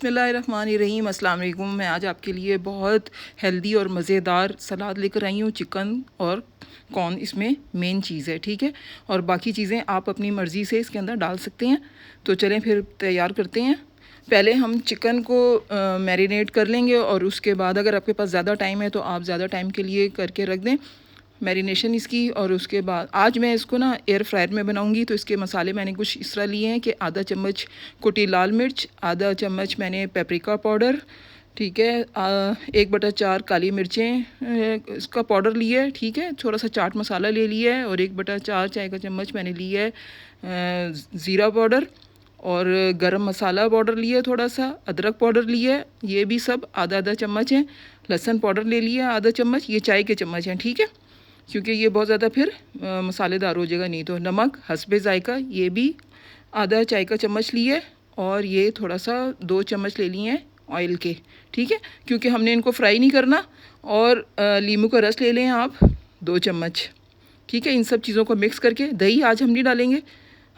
बिस्मिल्लाहिर्रहमानिर्रहीम। अस्सलाम वालेकुम। मैं आज आपके लिए बहुत हेल्दी और मज़ेदार सलाद लेकर आई हूँ। चिकन और कॉर्न इसमें मेन चीज़ है, ठीक है। और बाकी चीज़ें आप अपनी मर्ज़ी से इसके अंदर डाल सकते हैं। तो चलें फिर तैयार करते हैं। पहले हम चिकन को मैरिनेट कर लेंगे और उसके बाद अगर आपके पास ज़्यादा टाइम है तो आप ज़्यादा टाइम के लिए करके रख दें मैरिनेशन इसकी। और उसके बाद आज मैं इसको ना एयर फ्रायर में बनाऊंगी। तो इसके मसाले मैंने कुछ इस तरह लिए हैं कि आधा चम्मच कुटी लाल मिर्च, आधा चम्मच मैंने पेपरिका पाउडर, ठीक है, 1/4 काली मिर्चें इसका पाउडर लिया है, ठीक है। थोड़ा सा चाट मसाला ले लिया है और 1/4 चाय का चम्मच मैंने लिया है ज़ीरा पाउडर। और गरम मसाला पाउडर लिया है, थोड़ा सा अदरक पाउडर लिया है, ये भी सब आधा आधा चम्मच है। लहसुन पाउडर ले लिया आधा चम्मच, ये चाय के चम्मच हैं, ठीक है, क्योंकि ये बहुत ज़्यादा फिर मसालेदार हो जाएगा नहीं। तो नमक हस्बे जायका, ये भी आधा चाय का चम्मच लिए। और ये थोड़ा सा 2 चम्मच ले लिए हैं ऑयल के, ठीक है, क्योंकि हमने इनको फ्राई नहीं करना। और लीमू का रस ले लें आप 2 चम्मच, ठीक है। इन सब चीज़ों को मिक्स करके, दही आज हम नहीं डालेंगे,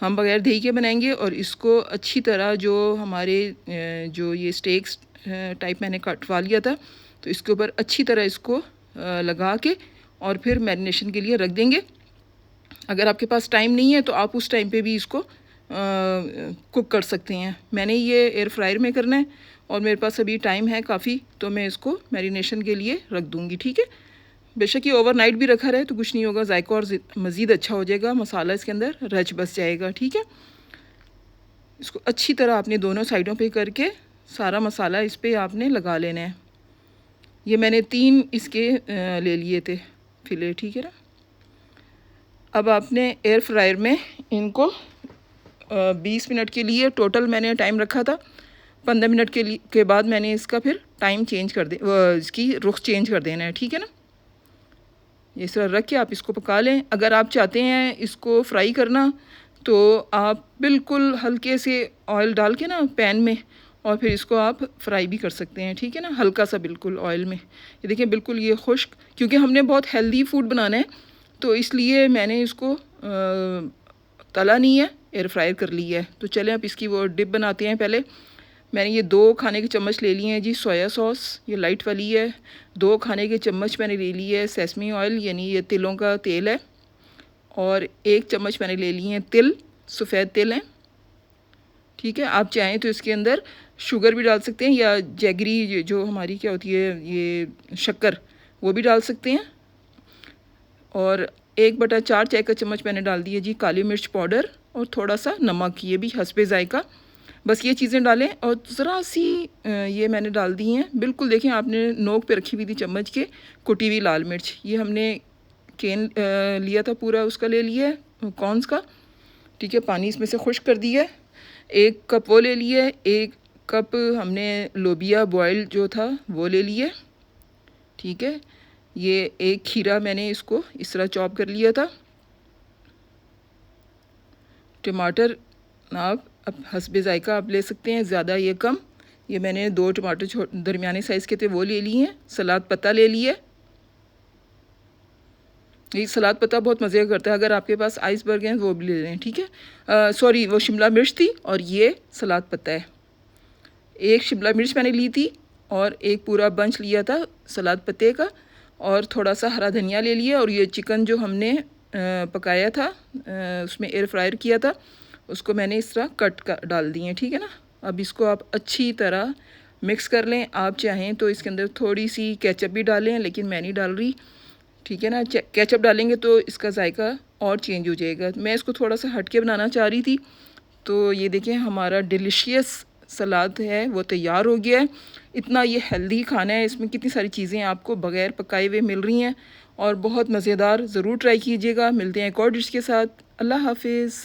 हम बगैर दही के बनाएंगे। और इसको अच्छी तरह जो हमारे जो ये स्टेक्स टाइप मैंने कटवा लिया था, तो इसके ऊपर अच्छी तरह इसको लगा के और फिर मैरिनेशन के लिए रख देंगे। अगर आपके पास टाइम नहीं है तो आप उस टाइम पे भी इसको कुक कर सकते हैं। मैंने ये एयर फ्रायर में करना है और मेरे पास अभी टाइम है काफ़ी, तो मैं इसको मैरिनेशन के लिए रख दूँगी, ठीक है। बेशक ये ओवरनाइट भी रखा रहे तो कुछ नहीं होगा, जायका और मज़ीद अच्छा हो जाएगा, मसाला इसके अंदर रच बस जाएगा, ठीक है। इसको अच्छी तरह आपने दोनों साइडों पे करके सारा मसाला इस पर आपने लगा लेना है। ये मैंने 3 इसके ले लिए थे फिले, ठीक है ना। अब आपने एयर फ्रायर में इनको 20 मिनट के लिए टोटल मैंने टाइम रखा था। 15 मिनट के बाद मैंने इसका फिर टाइम चेंज कर दे, इसकी रुख चेंज कर देना है, ठीक है ना। ये इस तरह रख के आप इसको पका लें। अगर आप चाहते हैं इसको फ्राई करना तो आप बिल्कुल हल्के से ऑयल डाल के ना पैन में, और फिर इसको आप फ्राई भी कर सकते हैं, ठीक है ना, हल्का सा बिल्कुल ऑयल में। ये देखिए बिल्कुल ये खुश्क, क्योंकि हमने बहुत हेल्दी फूड बनाना है तो इसलिए मैंने इसको तला नहीं है, एयर फ्रायर कर लिया है। तो चलें अब इसकी वो डिप बनाते हैं। पहले मैंने ये 2 खाने के चम्मच ले लिए हैं जी सोया सॉस, ये लाइट वाली है। 2 खाने के चम्मच मैंने ले लिए है सेसमी ऑयल, यानी ये तिलों का तेल है। और 1 चम्मच मैंने ले लिए हैं तिल, सफ़ेद तिल हैं, ठीक है। आप चाहें तो इसके अंदर शुगर भी डाल सकते हैं, या जैगरी जो हमारी क्या होती है ये शक्कर, वो भी डाल सकते हैं। और 1/4 चाय का चम्मच मैंने डाल दिया जी काली मिर्च पाउडर, और थोड़ा सा नमक, ये भी हस्बे जायका। बस ये चीज़ें डालें। और ज़रा सी ये मैंने डाल दी हैं, बिल्कुल देखें आपने नोक पे रखी हुई थी चम्मच के, कुटी हुई लाल मिर्च। ये हमने केन लिया था पूरा, उसका ले लिया है कॉर्नस का, ठीक है। पानी इसमें से खुश्क कर दिया है। 1 कप वो ले लिया है। 1 कप हमने लोबिया बॉयल जो था वो ले लिया, ठीक है। ये 1 खीरा मैंने इसको इस तरह चॉप कर लिया था। टमाटर आप हस्बे जायका आप ले सकते हैं, ज़्यादा ये कम। ये मैंने 2 टमाटर दरमियाने साइज़ के थे वो ले लिए हैं। सलाद पत्ता ले लिया, ये सलाद पत्ता बहुत मज़े करता है। अगर आपके पास आइसबर्ग हैं वो भी ले लें, ठीक है। सॉरी, वो शिमला मिर्च थी और ये सलाद पत्ता है। 1 शिमला मिर्च मैंने ली थी और 1 पूरा बंच लिया था सलाद पत्ते का, और थोड़ा सा हरा धनिया ले लिया। और ये चिकन जो हमने पकाया था, उसमें एयर फ्रायर किया था, उसको मैंने इस तरह कट कर डाल दिए, ठीक है ना। अब इसको आप अच्छी तरह मिक्स कर लें। आप चाहें तो इसके अंदर थोड़ी सी केचप भी डालें, लेकिन मैं नहीं डाल रही, ठीक है ना। केचप डालेंगे तो इसका जायका और चेंज हो जाएगा। मैं इसको थोड़ा सा हट के बनाना चाह रही थी। तो ये देखें हमारा डिलीशियस सलाद है वो तैयार हो गया है। इतना ये हेल्दी खाना है, इसमें कितनी सारी चीज़ें आपको बग़ैर पकाए हुए मिल रही हैं और बहुत मज़ेदार। ज़रूर ट्राई कीजिएगा। मिलते हैं एक और डिश के साथ। अल्लाह हाफिज़।